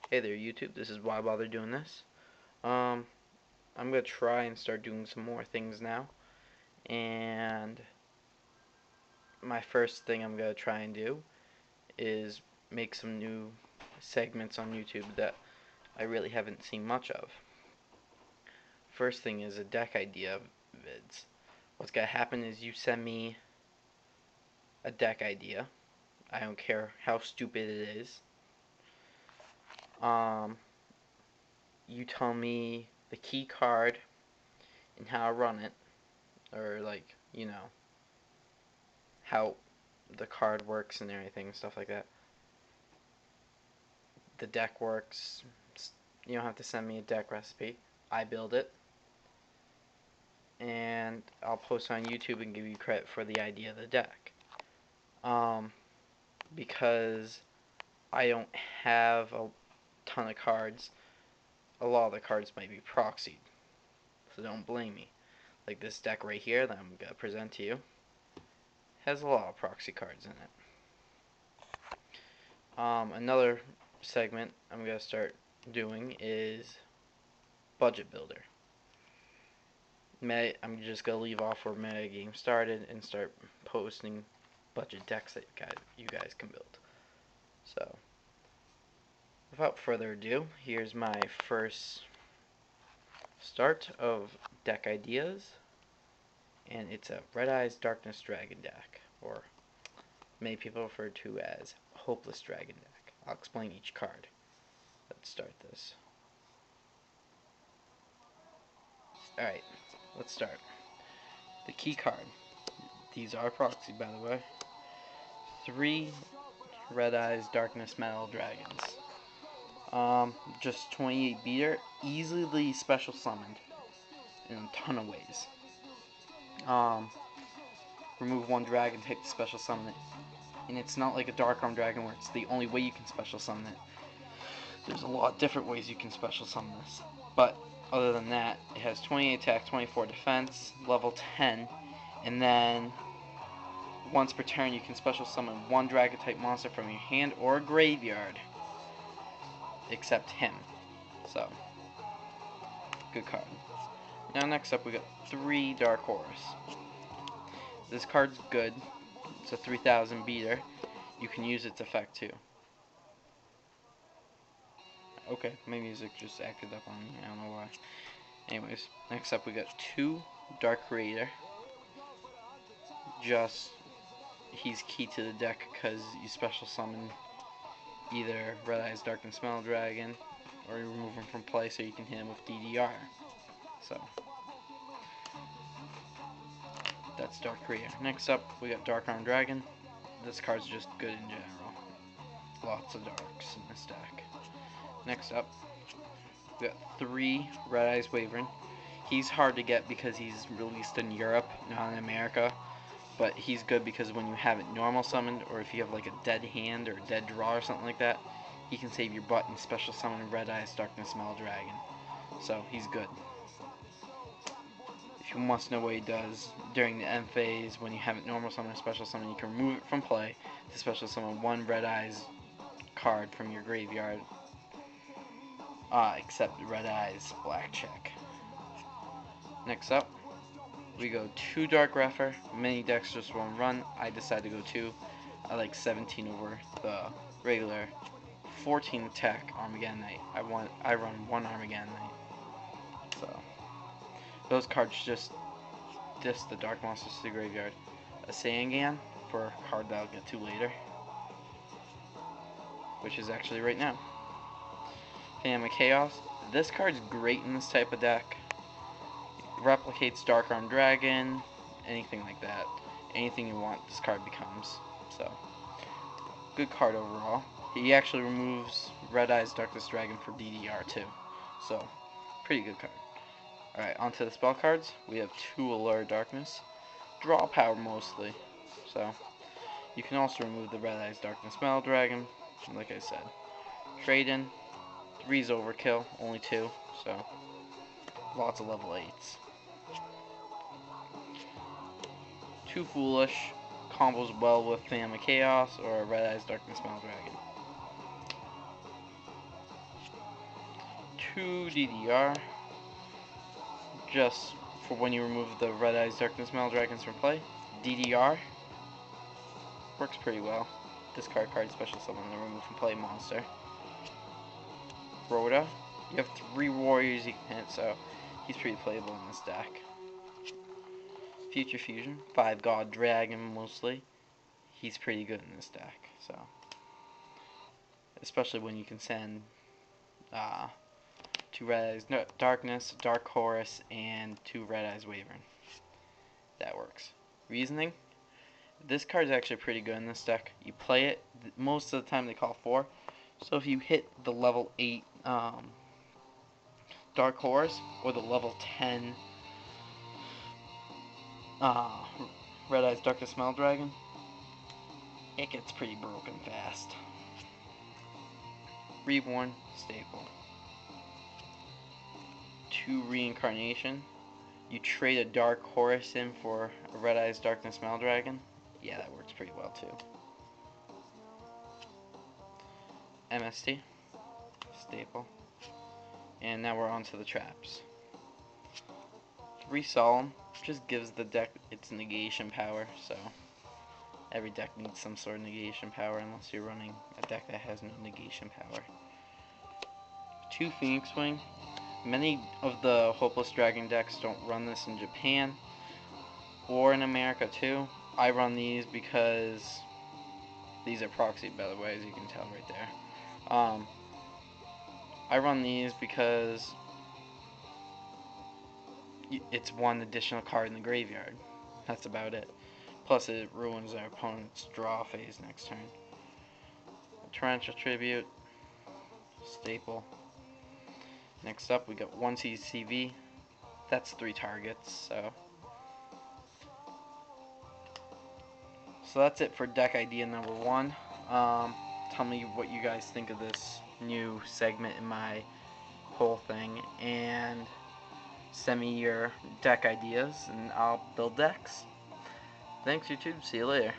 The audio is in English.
Hey there YouTube, this is Why Bother Doing This. I'm gonna try and start doing some more things now, and my first thing I'm gonna try and do is make some new segments on YouTube that I really haven't seen much of. First thing is a deck idea vids. What's gonna happen is you send me a deck idea. I don't care how stupid it is. You tell me the key card and how to run it, or how the card works and everything, stuff like that. The deck works. You don't have to send me a deck recipe. I build it, and I'll post on YouTube and give you credit for the idea of the deck. Because I don't have a ton of cards, a lot of the cards might be proxied, so don't blame me. Like this deck right here that I'm going to present to you has a lot of proxy cards in it. Another segment I'm going to start doing is budget builder. I'm just going to leave off where meta game started and start posting budget decks that you guys can build. So, without further ado, here's my first start of deck ideas, and it's a Red-Eyes Darkness Dragon deck, or many people refer to as Hopeless Dragon deck. I'll explain each card. Let's start this. Alright, let's start. The key card. These are proxy, by the way. 3 Red-Eyes Darkness Metal Dragons. Just 28 beater, easily special summoned in a ton of ways. Remove 1 dragon, take the special summon it. And it's not like a Dark Arm Dragon where it's the only way you can special summon it. There's a lot of different ways you can special summon this. But other than that, it has 28 attack, 24 defense, level 10, and then once per turn you can special summon 1 dragon type monster from your hand or graveyard, except him. So, good card. Now next up we got 3 Dark Horse. This card's good. It's a 3000 beater. You can use its effect too. Okay, my music just acted up on me. I don't know why. Anyways, next up we got 2 Dark Creator. He's key to the deck because you special summon either Red-Eyes Darkness Metal Dragon or you remove him from play so you can hit him with DDR. So, that's Dark Creator. Next up, we got Dark Arm Dragon. This card's just good in general. Lots of darks in this deck. Next up, we got 3 Red-Eyes Wyvern. He's hard to get because he's released in Europe, not in America. But he's good because when you have it normal summoned, or if you have like a dead hand or a dead draw or something like that, he can save your butt and special summon Red-Eyes Darkness Metal Dragon. So, he's good. If you must know what he does, during the end phase, when you have it normal summon or special summon, you can remove it from play to special summon 1 Red-Eyes card from your graveyard. Except Red-Eyes Black Check. Next up, we go 2 Dark Refer. Many decks just won't run. I decided to go 2. I like 17 over the regular 14 attack Armageddon Knight. I run 1 Armageddon Knight. So those cards just diss the dark monsters to the graveyard. A Sangan for a card that I'll get to later, which is actually right now. Phantom of Chaos. This card's great in this type of deck. Replicates Dark Arm Dragon, anything like that. Anything you want, this card becomes. So, good card overall. He actually removes Red-Eyes Darkness Dragon for DDR too. So, pretty good card. Alright, onto the spell cards. We have 2 Allure Darkness. Draw power mostly. So, you can also remove the Red-Eyes Darkness Metal Dragon, like I said. Trade in. 3's overkill, only 2, so lots of level 8s. 2 Foolish, combos well with Phantom of Chaos or Red-Eyes Darkness Metal Dragon. 2 DDR, just for when you remove the Red Eyes Darkness Metal Dragons from play. DDR works pretty well. Discard card, special summon the remove from play monster. Rhoda, you have 3 warriors you can hit, so he's pretty playable in this deck. Future Fusion, 5 God Dragon mostly. He's pretty good in this deck, so especially when you can send 2 Red Eyes Darkness, Dark Horus, and 2 Red Eyes Wyvern. That works. Reasoning, this card is actually pretty good in this deck. You play it, most of the time they call 4, so if you hit the level 8 Dark Horus or the level 10 Red Eyes Darkness Metal Dragon, it gets pretty broken fast. Reborn, staple. 2 Reincarnation. You trade a Dark Horus in for a Red Eyes Darkness Metal Dragon. Yeah, that works pretty well too. MST, staple. And now we're on to the traps. 3 Solemn just gives the deck its negation power, so every deck needs some sort of negation power unless you're running a deck that has no negation power. 2 Phoenix Wing. Many of the Hopeless Dragon decks don't run this in Japan or in America too. I run these because these are proxy, by the way, as you can tell right there. I run these because it's 1 additional card in the graveyard. That's about it. Plus it ruins our opponent's draw phase next turn. Torrential Tribute, staple. Next up we got 1 CCV. That's 3 targets, so that's it for deck idea number 1. Tell me what you guys think of this new segment in my whole thing, and send me your deck ideas and I'll build decks. Thanks YouTube, see you later.